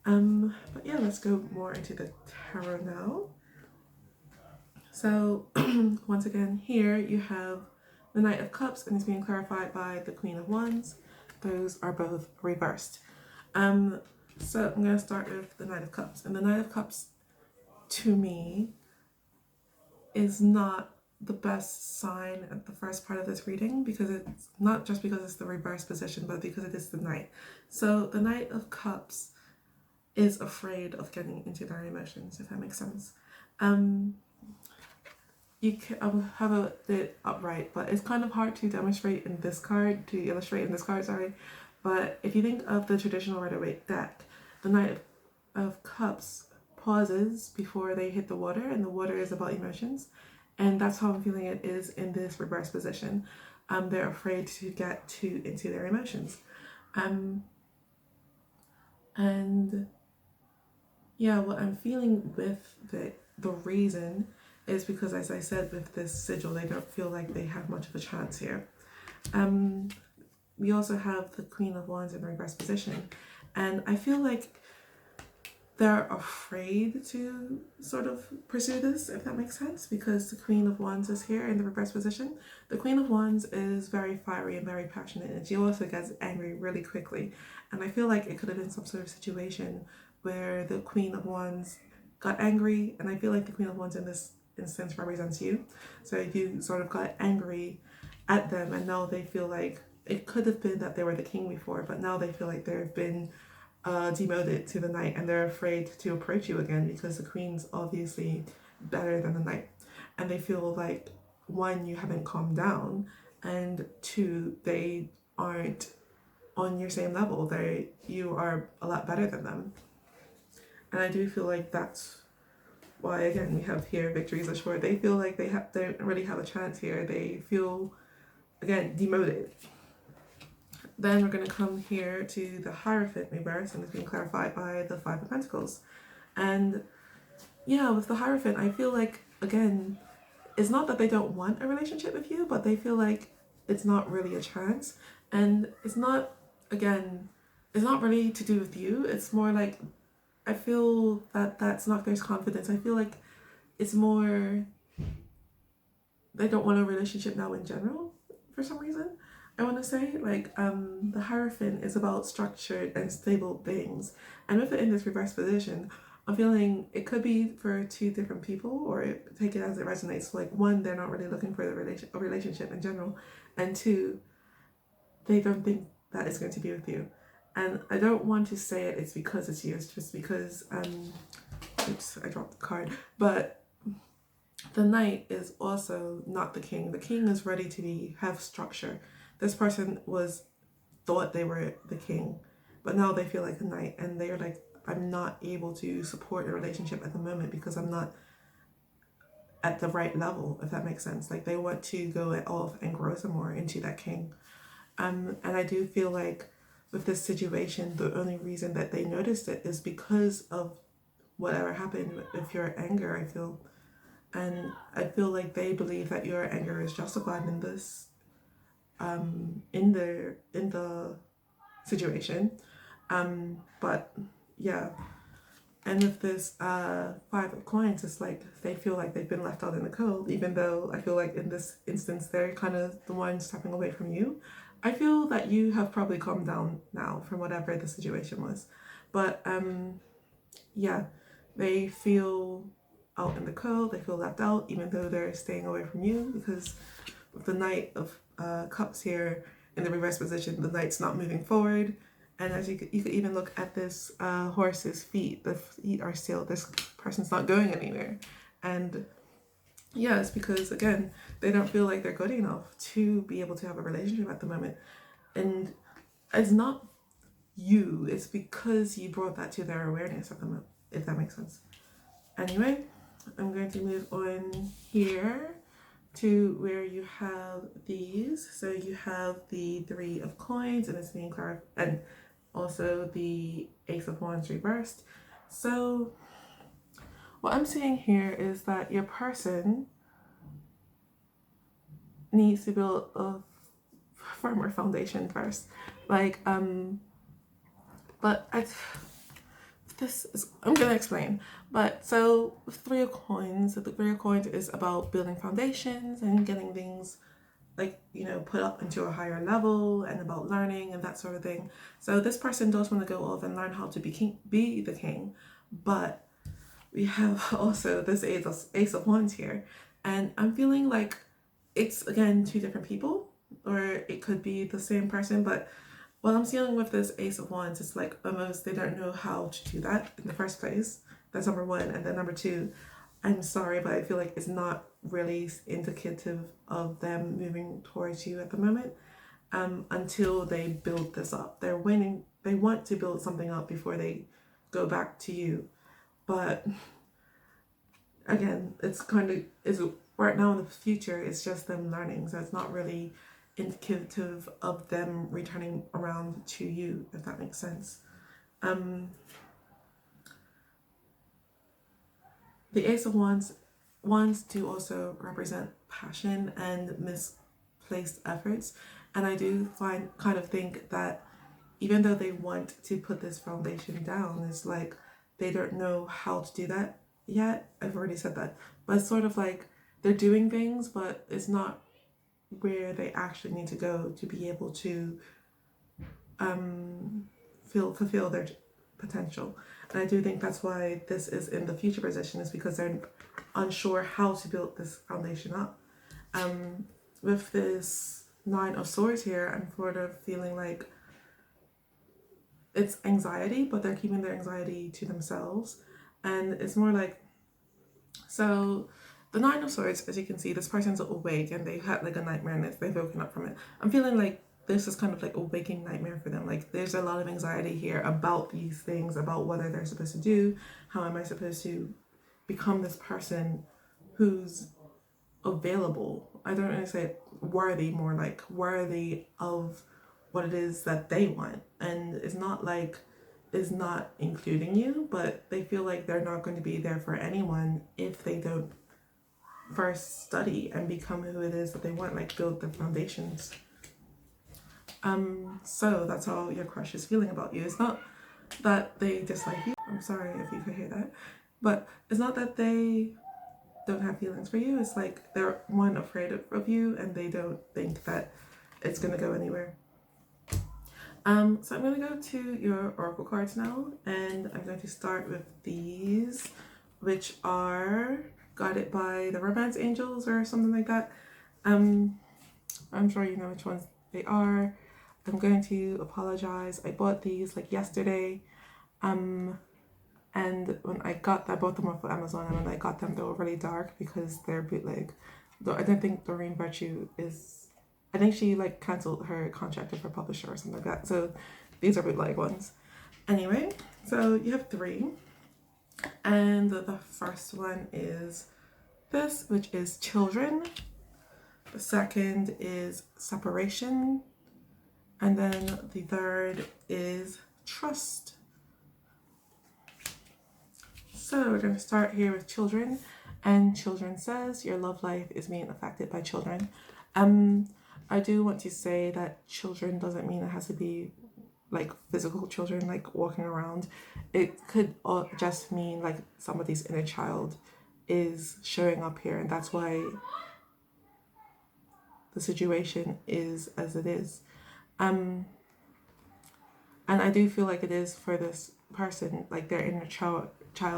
But yeah, let's go more into the tarot now. So once again, here you have the Knight of Cups, and it's being clarified by the Queen of Wands. Those are both reversed. So I'm going to start with the Knight of Cups. And the Knight of Cups, to me, is not the best sign at the first part of this reading, because it's not just because it's the reverse position, but because it is the Knight. So the Knight of Cups is afraid of getting into their emotions, if that makes sense. I'll have a bit upright, but it's kind of hard to illustrate in this card, But if you think of the traditional Rider-Waite deck, the Knight of Cups pauses before they hit the water, and the water is about emotions. And that's how I'm feeling it is in this reverse position. They're afraid to get too into their emotions. And yeah, what I'm feeling with the reason is because, as I said, with this sigil, they don't feel like they have much of a chance here. We also have the Queen of Wands in reverse position, and I feel like they're afraid to sort of pursue this, if that makes sense, because the Queen of Wands is here in the reverse position. The Queen of Wands is very fiery and very passionate, and she also gets angry really quickly. And I feel like it could have been some sort of situation where the Queen of Wands got angry, and I feel like the Queen of Wands in this instance represents you. So you sort of got angry at them, and now they feel like it could have been that they were the king before, but now they feel like they've been demoted to the knight, and they're afraid to approach you again because the queen's obviously better than the knight, and they feel like, one, you haven't calmed down, and two, they aren't on your same level. You are a lot better than them. And I do feel like that's why, again, we have here victories assured. They feel like they don't really have a chance here. They feel, again, demoted. Then we're going to come here to the Hierophant reverse, and it's being clarified by the Five of Pentacles. And yeah, with the Hierophant, I feel like, again, it's not that they don't want a relationship with you, but they feel like it's not really a chance. And it's not, again, it's not really to do with you. It's more like, I feel that that's not their confidence. I feel like it's more, they don't want a relationship now in general, for some reason. I want to say, like, the Hierophant is about structured and stable things, and with it in this reverse position, I'm feeling it could be for two different people, or take it as it resonates. Like, one, they're not really looking for a relationship in general, and two, they don't think that it's going to be with you. And I don't want to say it's because it's you. It's just because oops, I dropped the card. But the Knight is also not the King. The King is ready to have structure. This person thought they were the king, but now they feel like a knight, and they're like, I'm not able to support a relationship at the moment because I'm not at the right level, if that makes sense. Like, they want to go off and grow some more into that king. And I do feel like with this situation, the only reason that they noticed it is because of whatever happened with your anger, I feel. And I feel like they believe that your anger is justified in this, in the situation. But yeah, and with this Five of Coins, it's like they feel like they've been left out in the cold, even though I feel like in this instance they're kind of the ones stepping away from you. I feel that you have probably calmed down now from whatever the situation was, but yeah, they feel out in the cold, they feel left out, even though they're staying away from you, because with the Knight of Cups here in the reverse position, the Knight's not moving forward. And as you could even look at this horse's feet, the feet are still, this person's not going anywhere. And yeah, it's because, again, they don't feel like they're good enough to be able to have a relationship at the moment. And it's not you, it's because you brought that to their awareness at the moment, if that makes sense. Anyway, I'm going to move on here to where you have these. So you have the Three of Coins, and it's being clarified, and also the Ace of Wands reversed. So what I'm seeing here is that your person needs to build a firmer foundation first. Like, but I'm gonna explain. But so with Three of Coins, the Three of Coins is about building foundations and getting things, like, you know, put up into a higher level, and about learning and that sort of thing. So this person does want to go off and learn how to be the king, but we have also this Ace of Wands here, and I'm feeling like it's, again, two different people, or it could be the same person. But while I'm dealing with this Ace of Wands, it's like almost they don't know how to do that in the first place. That's number one. And then number two, I'm sorry, but I feel like it's not really indicative of them moving towards you at the moment, until they build this up. They want to build something up before they go back to you. But again, it's right now in the future, it's just them learning. So it's not really indicative of them returning around to you, if that makes sense. The Ace of Wands ones do also represent passion and misplaced efforts. And I do kind of think that even though they want to put this foundation down, it's like they don't know how to do that yet. I've already said that. But it's sort of like they're doing things, but it's not where they actually need to go to be able to fulfill their potential. And I do think that's why this is in the future position, is because they're unsure how to build this foundation up. With this Nine of Swords here, I'm sort of feeling like it's anxiety, but they're keeping their anxiety to themselves. And it's more like, so the Nine of Swords, as you can see, this person's awake and they've had like a nightmare and they've woken up from it. I'm feeling like this is kind of like a waking nightmare for them. Like there's a lot of anxiety here about these things, about what they're supposed to do. How am I supposed to become this person who's available? I don't want to say worthy, more like worthy of what it is that they want. And it's not like is not including you, but they feel like they're not going to be there for anyone if they don't first study and become who it is that they want, like build the foundations. So that's how your crush is feeling about you. It's not that they dislike you. I'm sorry if you could hear that, but it's not that they don't have feelings for you. It's like they're one, afraid of you, and they don't think that it's gonna go anywhere. So I'm gonna go to your oracle cards now, and I'm going to start with these, which are guided by the romance angels or something like that. I'm sure you know which ones they are. I'm going to apologize. I bought these like yesterday. And when I bought them off of Amazon, and when I got them, they were really dark because they're bootleg. Though I don't think Doreen Virtue is, I think she like cancelled her contract with her publisher or something like that. So these are bootleg ones. Anyway, so you have 3. And the first one is this, which is children. The second is separation. And then the third is trust. So we're going to start here with children. And children says your love life is being affected by children. I do want to say that children doesn't mean it has to be like physical children, like walking around. It could just mean like somebody's inner child is showing up here, and that's why the situation is as it is. And I do feel like it is for this person, like their inner child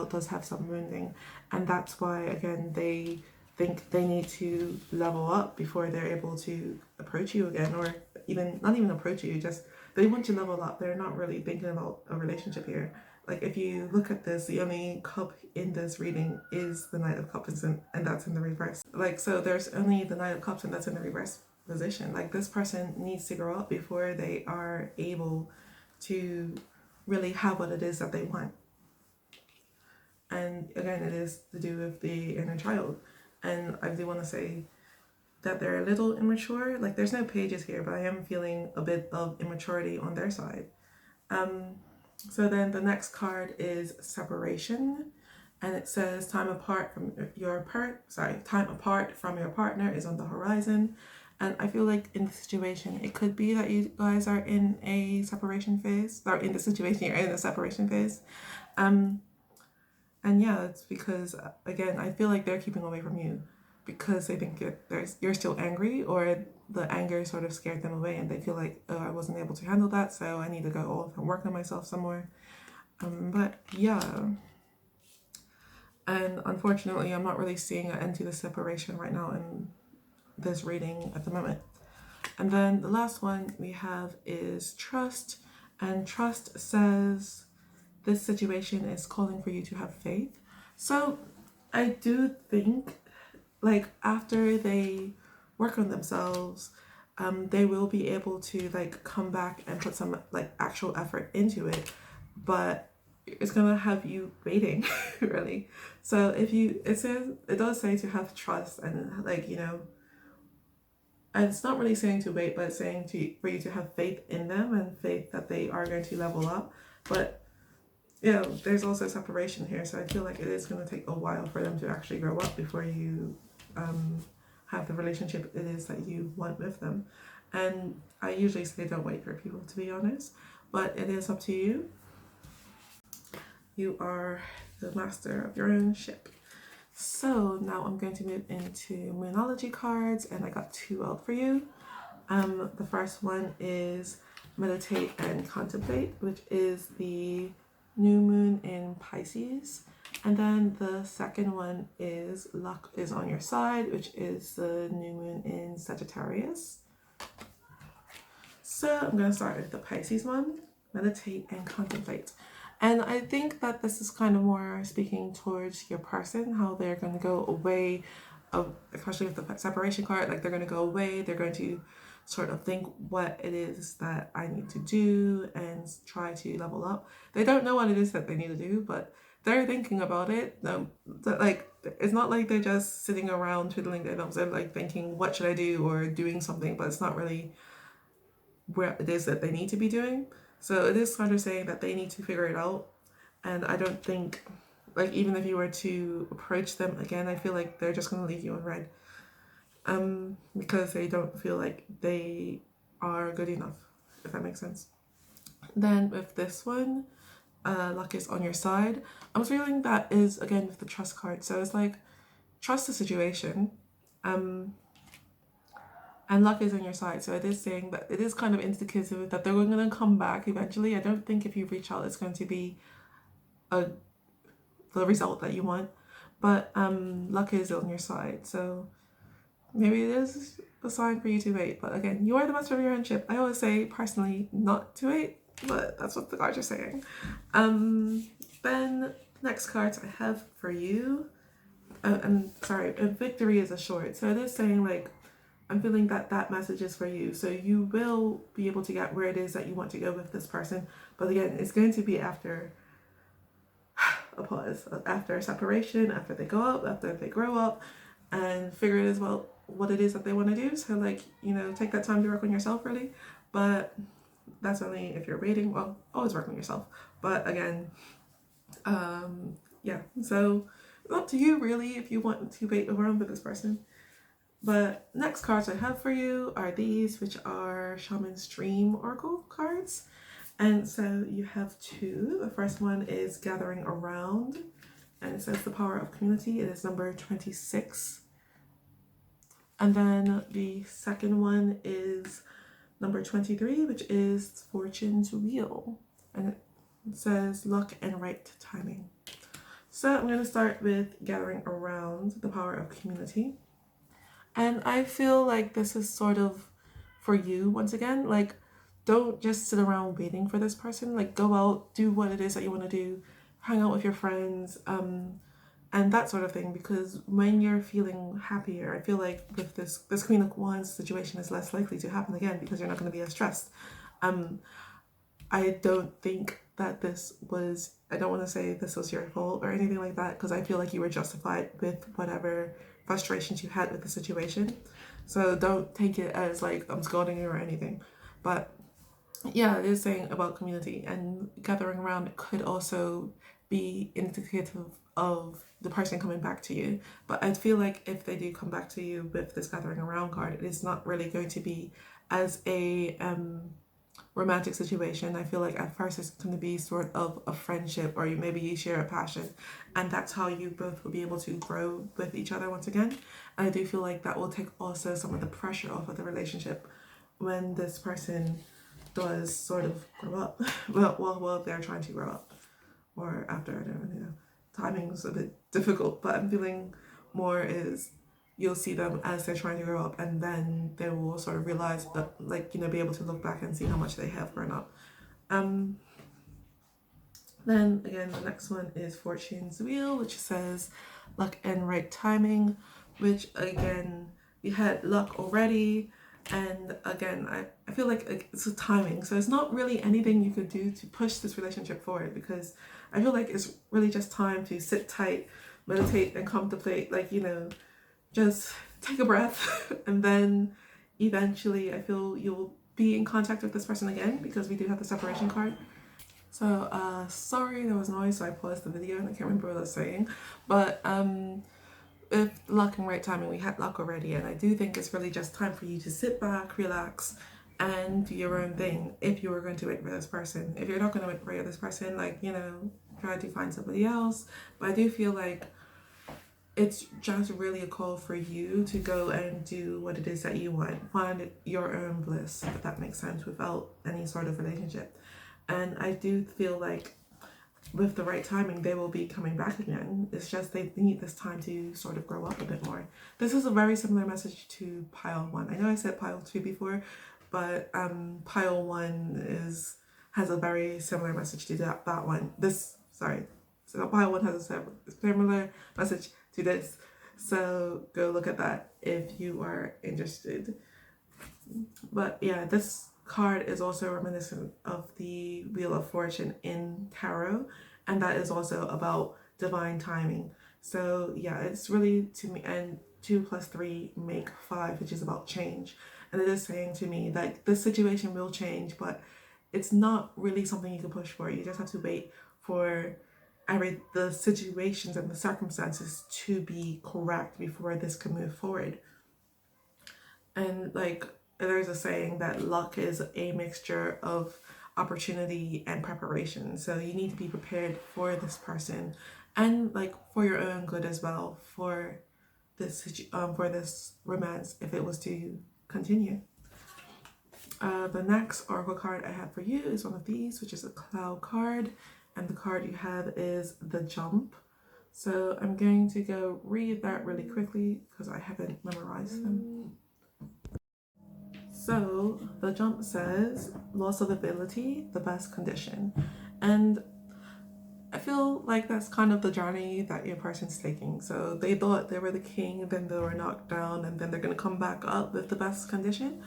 does have some wounding, and that's why again they think they need to level up before they're able to approach you again, or even not even approach you, just they want to level up. They're not really thinking about a relationship here. Like if you look at this, the only cup in this reading is the Knight of Cups, and that's in the reverse. Like, so there's only the Knight of Cups and that's in the reverse position. Like this person needs to grow up before they are able to really have what it is that they want. And again, it is to do with the inner child. And I do want to say that they're a little immature. Like there's no pages here, but I am feeling a bit of immaturity on their side. So then the next card is separation, and it says time apart from your partner is on the horizon. And I feel like in the situation, it could be that you guys are in a separation phase, or in the situation you're in a separation phase. And yeah, it's because, again, I feel like they're keeping away from you because they think you're still angry, or the anger sort of scared them away and they feel like, oh, I wasn't able to handle that, so I need to go off and work on myself some more. But yeah. And unfortunately, I'm not really seeing an end to the separation right now in this reading at the moment. And then the last one we have is trust. And trust says this situation is calling for you to have faith. So I do think like after they work on themselves, they will be able to like come back and put some like actual effort into it, but it's gonna have you waiting really. So if you, it does say to have trust, and like, you know, and it's not really saying to wait, but it's saying for you to have faith in them and faith that they are going to level up. But yeah, there's also separation here, so I feel like it is going to take a while for them to actually grow up before you have the relationship it is that you want with them. And I usually say don't wait for people, to be honest, but it is up to you. You are the master of your own ship. So now I'm going to move into Moonology cards, and I got 2 out for you. The first one is Meditate and Contemplate, which is the new moon in Pisces. And then the second one is Luck is on your side, which is the new moon in Sagittarius. So I'm going to start with the Pisces one, Meditate and Contemplate. And I think that this is kind of more speaking towards your person, how they're going to go away, especially with the separation card, like they're going to go away, they're going to sort of think what it is that I need to do and try to level up. They don't know what it is that they need to do, but they're thinking about it. Like, it's not like they're just sitting around twiddling their thumbs. They're like thinking, what should I do, or doing something, but it's not really what it is that they need to be doing. So it is kind of saying that they need to figure it out. And I don't think, like, even if you were to approach them again, I feel like they're just going to leave you on red. Because they don't feel like they are good enough, if that makes sense. Then with this one, luck is on your side. I'm feeling that is, again, with the trust card. So it's like, trust the situation. And luck is on your side. So it is saying that it is kind of indicative that they're going to come back eventually. I don't think if you reach out, it's going to be the result that you want. But luck is on your side. So maybe it is a sign for you to wait. But again, you are the master of your own ship. I always say personally not to wait, but that's what the cards are saying. Then the next cards I have for you. I'm sorry, victory is assured. So it is saying, like, I'm feeling that that message is for you. So you will be able to get where it is that you want to go with this person. But again, it's going to be after a pause, after a separation, after they go up, after they grow up, and figure it as well what it is that they want to do. So, like, you know, take that time to work on yourself, really. But that's only if you're waiting. Well, always work on yourself. But again, yeah. So it's up to you, really, if you want to wait around with this person. But next cards I have for you are these, which are Shaman's Dream Oracle cards. And so you have 2. The first one is Gathering Around, and it says the power of community. It is number 26. And then the second one is number 23, which is Fortune's Wheel, and it says luck and right timing. So I'm going to start with Gathering Around, the power of community. And I feel like this is sort of for you, once again. Like, don't just sit around waiting for this person. Like, go out, do what it is that you want to do, hang out with your friends, and that sort of thing. Because when you're feeling happier, I feel like with this Queen of Wands situation is less likely to happen again because you're not going to be as stressed. I don't think that this was, I don't want to say this was your fault or anything like that, because I feel like you were justified with whatever frustrations you had with the situation. So don't take it as like I'm scolding you or anything. But yeah, it is saying about community, and gathering around could also be indicative of the person coming back to you. But I feel like if they do come back to you with this gathering around card, it is not really going to be as a romantic situation. I feel like at first it's going to be sort of a friendship, or maybe you share a passion, and that's how you both will be able to grow with each other once again. And I do feel like that will take also some of the pressure off of the relationship when this person does sort of grow up. well, they're trying to grow up, or after, I don't really know. Timing's a bit difficult, but I'm feeling more is you'll see them as they're trying to grow up, and then they will sort of realize that, like, you know, be able to look back and see how much they have grown up. Then again, the next one is Fortune's Wheel, which says luck and right timing, which again, you had luck already. And again, I feel like it's a timing. So it's not really anything you could do to push this relationship forward, because I feel like it's really just time to sit tight, meditate and contemplate, like, you know, just take a breath. And then eventually I feel you'll be in contact with this person again, because we do have the separation card. So, sorry there was noise, so I paused the video and I can't remember what I was saying. But with luck and right timing, we had luck already, and I do think it's really just time for you to sit back, relax, and do your own thing. If you were going to wait for this person, if you're not going to wait for this person, like, you know, try to find somebody else. But I do feel like it's just really a call for you to go and do what it is that you want. Find your own bliss, if that makes sense, without any sort of relationship. And I do feel like with the right timing, they will be coming back again. It's just they need this time to sort of grow up a bit more. This is a very similar message to pile one. I know I said pile two before, but pile one has a very similar message to that one. So pile one has a similar message to this. So go look at that if you are interested. But yeah, this card is also reminiscent of the Wheel of Fortune in tarot, and that is also about divine timing. So yeah, it's really to me, and 2 + 3 make 5, which is about change. And it is saying to me that this situation will change, but it's not really something you can push for. You just have to wait for the situations and the circumstances to be correct before this can move forward. And like there's a saying that luck is a mixture of opportunity and preparation. So you need to be prepared for this person, and like for your own good as well, for this romance if it was to continue. The next oracle card I have for you is one of these, which is a cloud card, and the card you have is the Jump. So I'm going to go read that really quickly because I haven't memorized them. So the Jump says loss of ability, the best condition. And I feel like that's kind of the journey that your person's taking. So they thought they were the king, then they were knocked down, and then they're going to come back up with the best condition.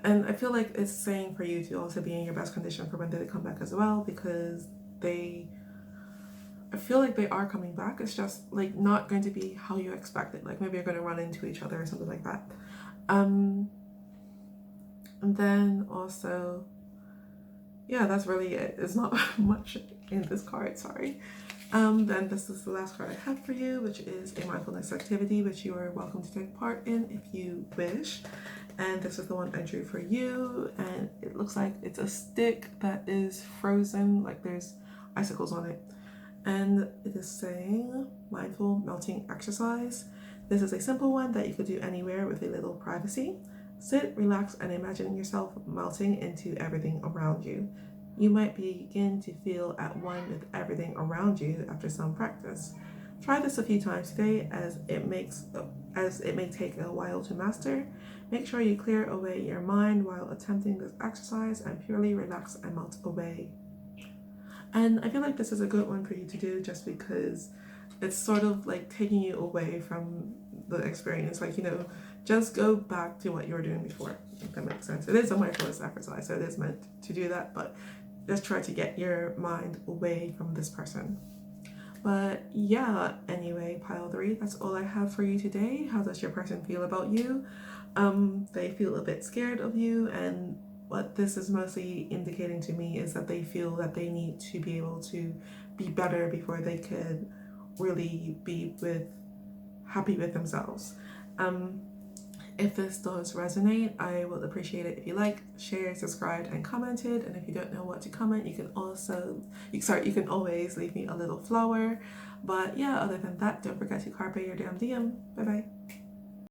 And I feel like it's saying for you to also be in your best condition for when they come back as well, because I feel like they are coming back. It's just like not going to be how you expect it. Like maybe you're going to run into each other or something like that. And then also, yeah, that's really it. It's not much in this card, sorry. Then this is the last card I have for you, which is a mindfulness activity, which you are welcome to take part in if you wish. And this is the one I drew for you, and it looks like it's a stick that is frozen, like there's icicles on it. And it is saying mindful melting exercise. This is a simple one that you could do anywhere with a little privacy. Sit, relax, and imagine yourself melting into everything around you. You might begin to feel at one with everything around you after some practice. Try this a few times today, as it may take a while to master. Make sure you clear away your mind while attempting this exercise and purely relax and melt away. And I feel like this is a good one for you to do just because it's sort of like taking you away from the experience. Like, you know, just go back to what you were doing before, if that makes sense. It is a mindfulness exercise, so it is meant to do that, but just try to get your mind away from this person. But yeah, anyway, pile 3, that's all I have for you today. How does your person feel about you? They feel a bit scared of you, and what this is mostly indicating to me is that they feel that they need to be able to be better before they could really be happy with themselves. If this does resonate, I will appreciate it if you like, share, subscribed, and commented. And if you don't know what to comment, you can always leave me a little flower. But yeah, other than that, don't forget to carpe your damn diem. Bye bye.